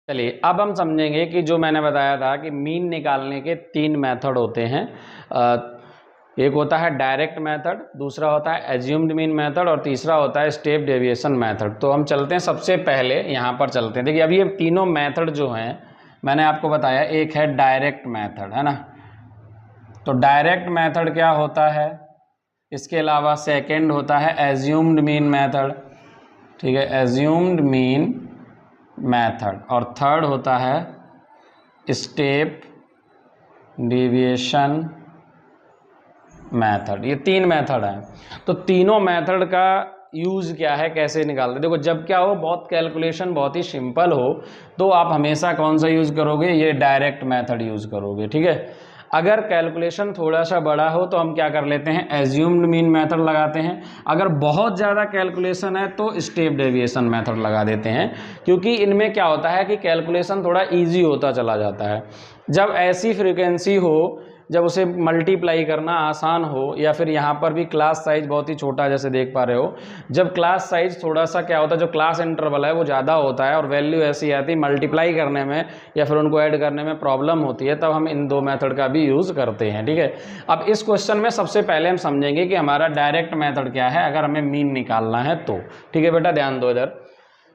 चलिए अब हम समझेंगे कि जो मैंने बताया था कि मीन निकालने के 3 मेथड होते हैं। एक होता है डायरेक्ट मेथड, दूसरा होता है एज्यूम्ड मीन मेथड और तीसरा होता है स्टेप डेविएशन मेथड। तो हम चलते हैं सबसे पहले यहाँ पर चलते हैं। देखिए अब ये तीनों मेथड जो हैं मैंने आपको बताया, एक है डायरेक्ट मेथड, है ना। तो डायरेक्ट मेथड क्या होता है, इसके अलावा सेकेंड होता है एज्यूम्ड मीन मेथड, ठीक है, एज्यूम्ड मीन मेथड, और थर्ड होता है स्टेप डेविएशन मेथड। ये 3 मेथड हैं। तो तीनों मेथड का यूज़ क्या है, कैसे निकालते, देखो जब क्या हो, बहुत कैलकुलेशन बहुत ही सिंपल हो तो आप हमेशा कौन सा यूज़ करोगे, ये डायरेक्ट मेथड यूज़ करोगे, ठीक है। अगर कैलकुलेशन थोड़ा सा बड़ा हो तो हम क्या कर लेते हैं, एज्यूम्ड मीन मेथड लगाते हैं। अगर बहुत ज़्यादा कैलकुलेशन है तो स्टेप डेविएशन मेथड लगा देते हैं, क्योंकि इनमें क्या होता है कि कैलकुलेशन थोड़ा इजी होता चला जाता है। जब ऐसी फ्रीक्वेंसी हो जब उसे मल्टीप्लाई करना आसान हो, या फिर यहाँ पर भी क्लास साइज बहुत ही छोटा जैसे देख पा रहे हो, जब क्लास साइज थोड़ा सा क्या होता है, जो क्लास इंटरवल है वो ज़्यादा होता है और वैल्यू ऐसी आती है मल्टीप्लाई करने में या फिर उनको ऐड करने में प्रॉब्लम होती है, तब हम इन 2 मेथड का भी यूज़ करते हैं, ठीक है। अब इस क्वेश्चन में सबसे पहले हम समझेंगे कि हमारा डायरेक्ट मेथड क्या है अगर हमें मीन निकालना है तो, ठीक है बेटा, ध्यान दो इधर।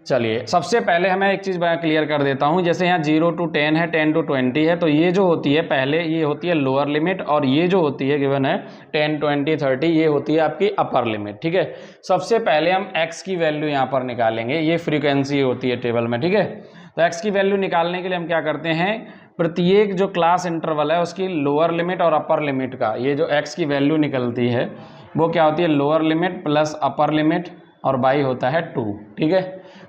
चलिए सबसे पहले हमें एक चीज़ मैं क्लियर कर देता हूँ, जैसे यहाँ 0 to 10 है, 10 to 20 है, तो ये जो होती है पहले ये होती है लोअर लिमिट, और ये जो होती है गिवन है 10, 20, 30, ये होती है आपकी अपर लिमिट, ठीक है। सबसे पहले हम x की वैल्यू यहाँ पर निकालेंगे, ये फ्रीक्वेंसी होती है टेबल में, ठीक है। तो x की वैल्यू निकालने के लिए हम क्या करते हैं, प्रत्येक जो क्लास इंटरवल है उसकी लोअर लिमिट और अपर लिमिट का, ये जो x की वैल्यू निकलती है वो क्या होती है, lower limit plus upper limit और बाई होता है 2, ठीक है।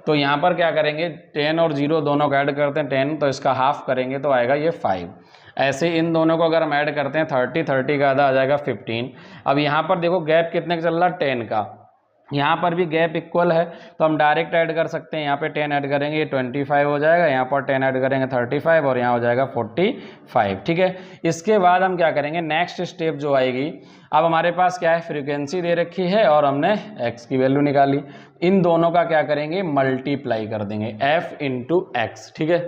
तो यहाँ पर क्या करेंगे, 10 और 0 दोनों को ऐड करते हैं 10, तो इसका हाफ करेंगे तो आएगा ये 5। ऐसे इन दोनों को अगर हम ऐड करते हैं 30, 30 का आधा आ जाएगा 15। अब यहाँ पर देखो गैप कितने का चल रहा है, 10 का, यहाँ पर भी गैप इक्वल है, तो हम डायरेक्ट ऐड कर सकते हैं। यहाँ पे 10 ऐड करेंगे ये 25 हो जाएगा, यहाँ पर 10 ऐड करेंगे 35 और यहाँ हो जाएगा 45, ठीक है। इसके बाद हम क्या करेंगे, नेक्स्ट स्टेप जो आएगी, अब हमारे पास क्या है, फ्रीक्वेंसी दे रखी है और हमने x की वैल्यू निकाली, इन दोनों का क्या करेंगे, मल्टीप्लाई कर देंगे f इंटू एक्स, ठीक है।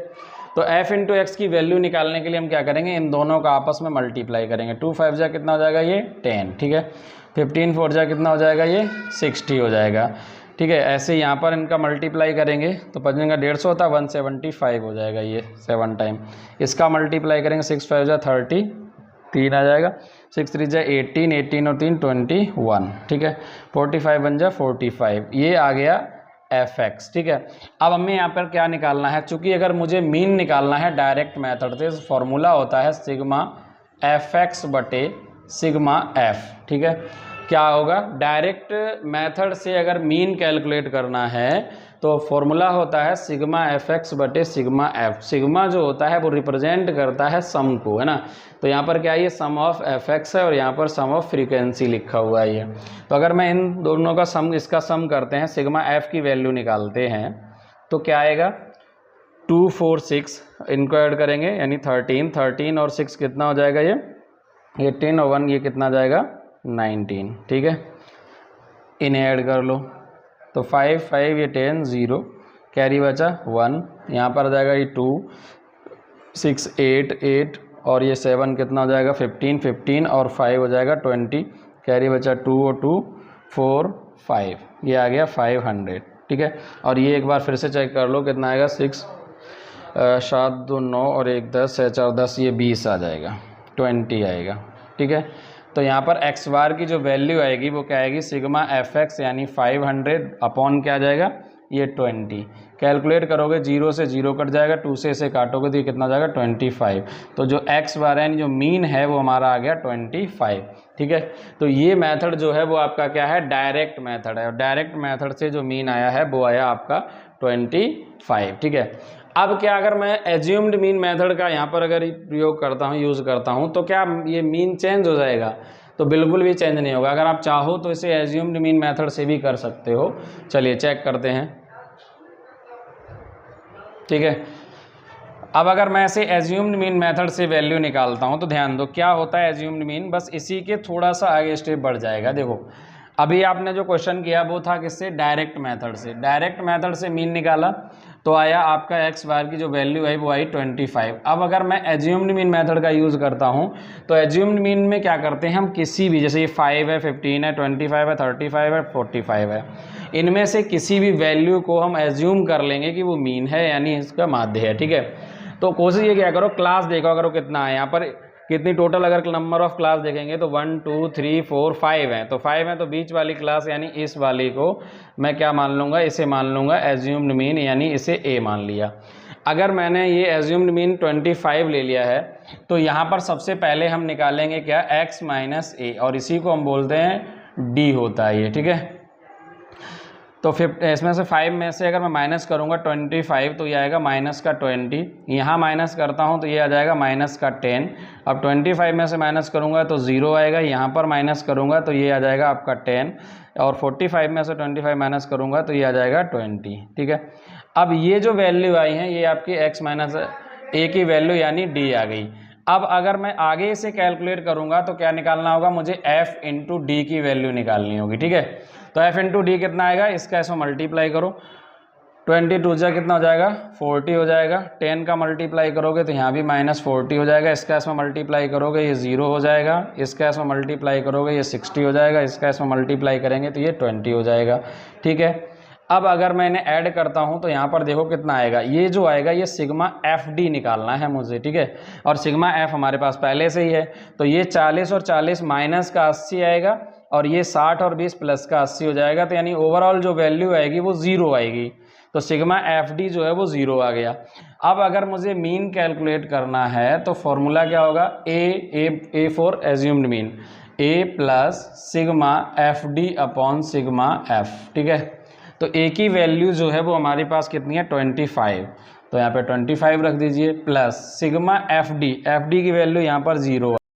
तो f इंटू एक्स की वैल्यू निकालने के लिए हम क्या करेंगे, इन दोनों का आपस में मल्टीप्लाई करेंगे। 2 5 जा कितना हो जाएगा, ये 10, ठीक है। 15 4 जा कितना हो जाएगा, ये 60 हो जाएगा, ठीक है। ऐसे यहाँ पर इनका मल्टीप्लाई करेंगे तो 15 का 150 होता है, 175 हो जाएगा, ये 7 टाइम। इसका मल्टीप्लाई करेंगे 6 5 जा 30, 3 आ जाएगा, 6 3 जा 18, 18 और 3 21, ठीक है। 45 बन जा 45, ये आ गया fx, ठीक है। अब हमें यहाँ पर क्या निकालना है, चूंकि अगर मुझे मीन निकालना है डायरेक्ट मेथड से, फॉर्मूला होता है सिग्मा fx बटे सिग्मा f, ठीक है। क्या होगा, डायरेक्ट मेथड से अगर मीन कैलकुलेट करना है तो फॉर्मूला होता है सिग्मा fx बटे सिग्मा f। सिग्मा जो होता है वो रिप्रेजेंट करता है सम को, है ना। तो यहाँ पर क्या है, ये सम ऑफ fx है और यहाँ पर सम ऑफ फ्रीक्वेंसी लिखा हुआ है ये। तो अगर मैं इन दोनों का सम, इसका सम करते हैं, सिग्मा f की वैल्यू निकालते हैं तो क्या आएगा, 2 4 6, इनको ऐड करेंगे यानी 13, 13 और 6 कितना हो जाएगा, ये 18 और 1 ये कितना जाएगा, 19, ठीक है। इन्हें ऐड कर लो तो 5 5 ये 10 0, कैरी बचा 1, यहाँ पर आ जाएगा ये 2 6 8 8 और ये 7 कितना हो जाएगा, 15 15 और 5 हो जाएगा 20, कैरी बचा 2 और 2 4 5, ये आ गया 500, ठीक है। और ये एक बार फिर से चेक कर लो कितना आएगा, 6 7 2 9 और 1 10 6 4 10, ये 20 आ जाएगा, 20 आएगा, ठीक है। तो यहाँ पर x बार की जो वैल्यू आएगी वो क्या आएगी, सिग्मा fx यानी 500 अपॉन क्या आ जाएगा, ये 20। कैलकुलेट करोगे 0 से 0 कट जाएगा, 2 से इसे काटोगे तो ये कितना जाएगा, 25। तो जो x बार है यानी जो मीन है वो हमारा आ गया 25, ठीक है। तो ये मेथड जो है वो आपका क्या है, डायरेक्ट मेथड है, और डायरेक्ट मेथड से जो मीन आया है वो आया आपका 25, ठीक है। अब क्या, अगर मैं एज्यूम्ड मीन मेथड का यहाँ पर अगर प्रयोग करता हूँ, यूज़ करता हूँ, तो क्या ये मीन चेंज हो जाएगा, तो बिल्कुल भी चेंज नहीं होगा। अगर आप चाहो तो इसे एज्यूम्ड मीन मेथड से भी कर सकते हो। चलिए चेक करते हैं, ठीक है। अब अगर मैं ऐसे एज्यूम्ड मीन मेथड से वैल्यू निकालता हूँ तो ध्यान दो क्या होता है एज्यूम्ड मीन, बस इसी के थोड़ा सा आगे स्टेप बढ़ जाएगा। देखो अभी आपने जो क्वेश्चन किया वो था किससे, डायरेक्ट मेथड से। डायरेक्ट मेथड से मीन निकाला तो आया आपका एक्स बार की जो वैल्यू आई वो आई 25। अब अगर मैं एज्यूम्ड मीन मेथड का यूज़ करता हूँ तो एज्यूम्ड मीन में क्या करते हैं हम, किसी भी, जैसे ये 5 है, 15 है, 25 है, 35 है, 45 है, इनमें से किसी भी वैल्यू को हम एज्यूम कर लेंगे कि वो मीन है यानी इसका माध्य है। ठीक है, तो कोशिश ये क्या करो, क्लास देखो करो कितना है यहाँ पर, कितनी टोटल अगर नंबर ऑफ क्लास देखेंगे तो 1 2 3 4 5 हैं, तो 5 हैं, तो बीच वाली क्लास यानी इस वाली को मैं क्या मान लूँगा, इसे मान लूँगा एज्यूम्ड मीन, यानी इसे ए मान लिया। अगर मैंने ये एज्यूम्ड मीन 25 ले लिया है तो यहाँ पर सबसे पहले हम निकालेंगे क्या, x माइनस ए, और इसी को हम बोलते हैं डी होता है ये। ठीक है, तो इसमें से 5 में से अगर मैं माइनस करूँगा 25 तो ये आएगा माइनस का 20, यहाँ माइनस करता हूँ तो ये आ जाएगा माइनस का 10। अब 25 में से माइनस करूँगा तो 0 आएगा, यहाँ पर माइनस करूँगा तो ये आ जाएगा आपका 10, और 45 में से 25 माइनस करूँगा तो ये आ जाएगा 20। ठीक है, अब ये जो वैल्यू आई है ये आपकी x माइनस ए की वैल्यू यानी डी आ गई। अब अगर मैं आगे इसे कैलकुलेट करूँगा तो क्या निकालना होगा, मुझे f इंटू डी की वैल्यू निकालनी होगी। ठीक है, तो f इंटू डी कितना आएगा, इसका इसमें मल्टीप्लाई करो, 22 जा कितना हो जाएगा 40 हो जाएगा, 10 का मल्टीप्लाई करोगे तो यहाँ भी माइनस 40 हो जाएगा, इसका इसमें मल्टीप्लाई करोगे ये 0 हो जाएगा, इसका इसमें मल्टीप्लाई करोगे ये 60 हो जाएगा, इसका इसमें मल्टीप्लाई करेंगे तो ये 20 हो जाएगा। ठीक है, अब अगर मैं इन्हें ऐड करता हूँ तो यहाँ पर देखो कितना आएगा, ये जो आएगा ये सिग्मा एफ डी निकालना है मुझे। ठीक है, और सिग्मा एफ हमारे पास पहले से ही है, तो ये 40 और 40 माइनस का 80 आएगा, और ये 60 और 20 प्लस का 80 हो जाएगा, तो यानी ओवरऑल जो वैल्यू आएगी वो 0 आएगी, तो सिग्मा एफ डी जो है वो 0 आ गया। अब अगर मुझे मीन कैलकुलेट करना है तो फॉर्मूला क्या होगा, A for assumed mean, A plus sigma F D upon sigma F. ठीक है, तो ए की वैल्यू जो है वो हमारे पास कितनी है 25, तो यहाँ पे 25 रख दीजिए, प्लस सिग्मा एफ डी की वैल्यू यहाँ पर 0